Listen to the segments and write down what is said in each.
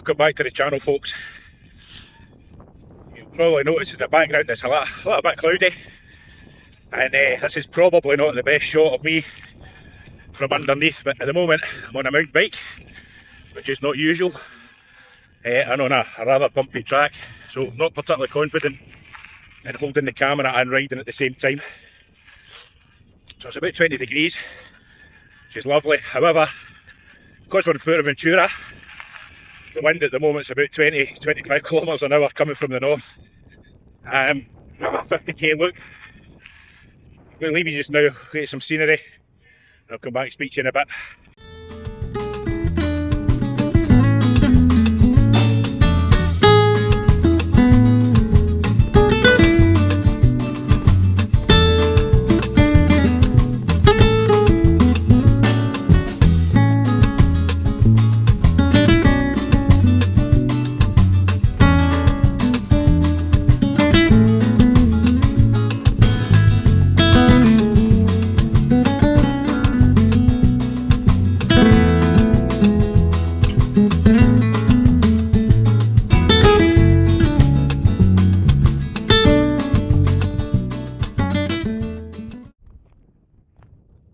Welcome back to the channel, folks. You'll probably notice in the background it's a little bit cloudy, and this is probably not the best shot of me from underneath, but at the moment I'm on a mountain bike, which is not usual, and on a rather bumpy track, so not particularly confident in holding the camera and riding at the same time. So it's about 20 degrees, which is lovely. However, because we're in Fuerteventura, the wind at the moment is about 20-25 kilometres an hour coming from the north. We have a 50k look. I'm going to leave you just now, get some scenery, and I'll come back and speak to you in a bit.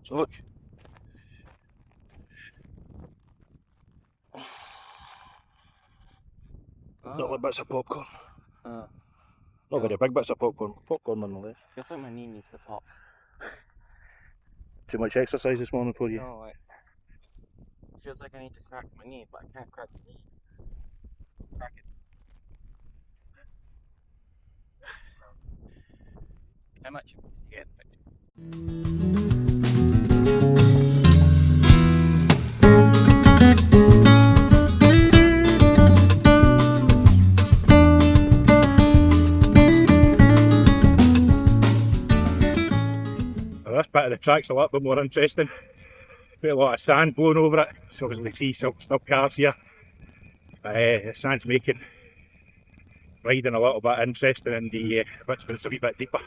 So look, little bits of popcorn. Not very big bits of popcorn. Popcorn nonetheless. Feels like my knee needs to pop. Too much exercise this morning for you? No, it feels like I need to crack my knee, but I can't crack the knee. Crack it. How much? Yeah. This bit of the track's a little bit more interesting. Quite a lot of sand blowing over it, so as we see stub cars here. The sand's making riding a little bit interesting, and the bits where it's a wee bit deeper.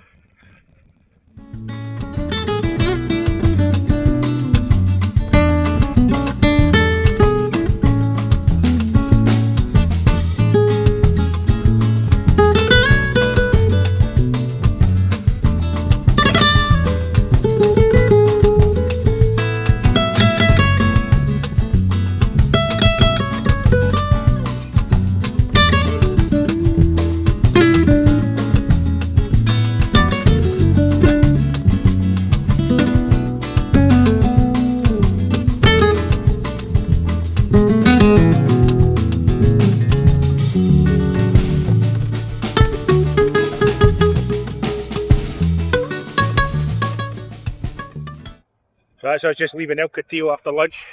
So I was just leaving El Cotillo after lunch.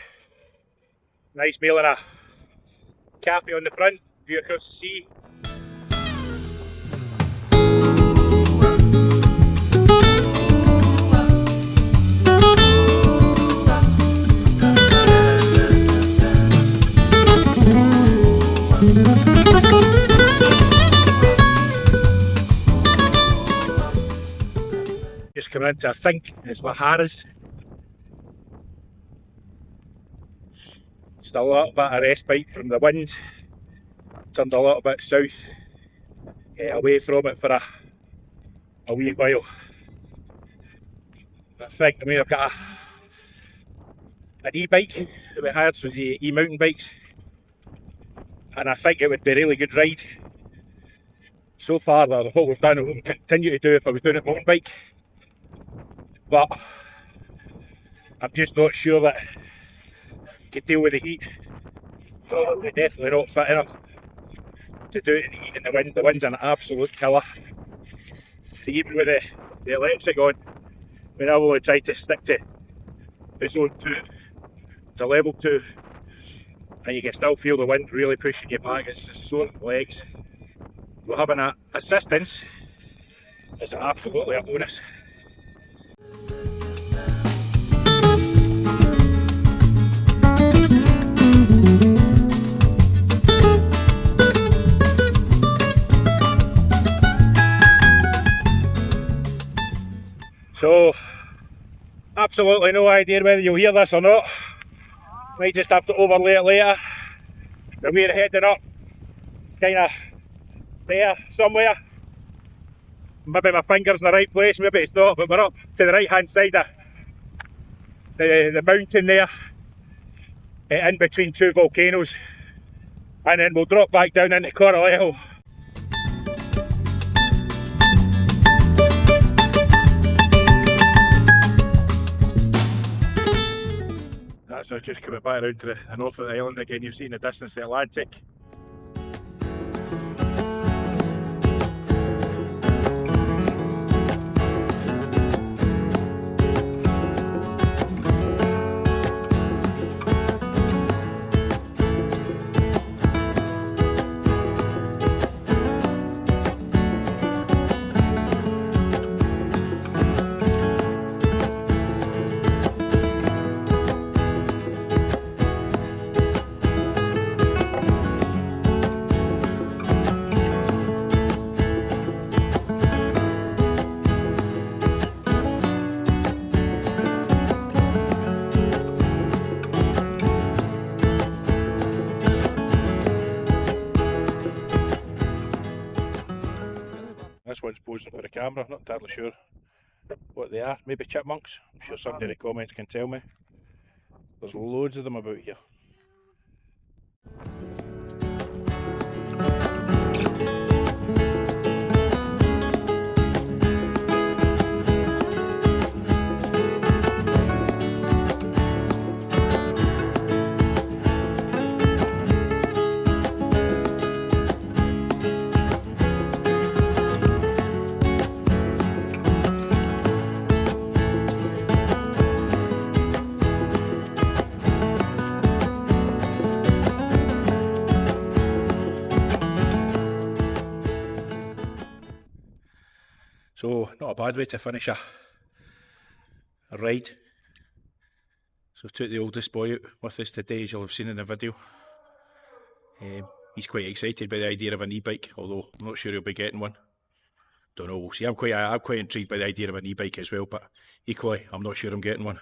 Nice meal and a cafe on the front, view across the sea. Just coming into, I think it's Mahara's. Just a little bit of respite from the wind. Turned a little bit south, get away from it for a wee while. I think, I've got an e-bike that we had, so the e-mountain bikes, and I think it would be a really good ride. So far, what we've done, and what we continue to do if I was doing it mountain bike, but I'm just not sure that could deal with the heat. Probably definitely not fit enough to do it in the heat and the wind. The wind's an absolute killer. So even with the electric on, I've only tried to stick to zone 2 to level 2, and you can still feel the wind really pushing you back. It's sore in the legs. But having that assistance is absolutely a bonus. So, absolutely no idea whether you'll hear this or not. Might just have to overlay it later. And we're heading up kind of there somewhere. Maybe my finger's in the right place, maybe it's not, but we're up to the right hand side of the mountain there, in between two volcanoes, and then we'll drop back down into Coralejo. That's us just coming back around to the north of the island again. You've seen the distance the Atlantic. This one's posing for the camera, not entirely sure what they are. Maybe chipmunks? I'm sure somebody in the comments can tell me. There's loads of them about here. So, not a bad way to finish a ride. So, took the oldest boy out with us today, as you'll have seen in the video. He's quite excited by the idea of an e-bike, although I'm not sure he'll be getting one. Don't know, we'll see. I'm quite intrigued by the idea of an e-bike as well, but equally, I'm not sure I'm getting one.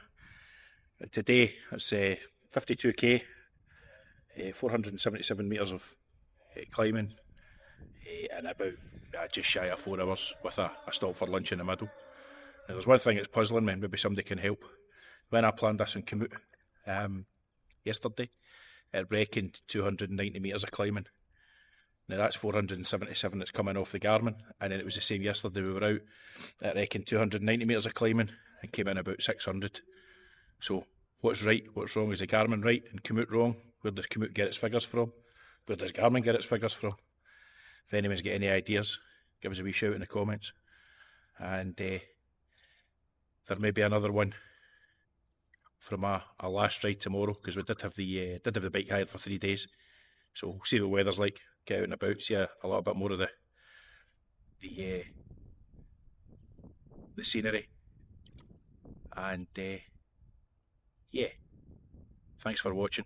But today, it's 52k, 477 metres of climbing, and about just shy of 4 hours with a stop for lunch in the middle. Now, there's one thing that's puzzling me, and maybe somebody can help. When I planned this in commute yesterday, it reckoned 290 metres of climbing. Now that's 477 that's coming off the Garmin, and then it was the same yesterday. We were out, it reckoned 290 metres of climbing and came in about 600. So what's right, what's wrong? Is the Garmin right and commute wrong? Where does commute get its figures from? Where does Garmin get its figures from? If anyone's got any ideas, give us a wee shout in the comments. And there may be another one from our last ride tomorrow, because we did have the bike hired for 3 days. So we'll see what the weather's like, get out and about, see a little bit more of the scenery. And yeah, thanks for watching.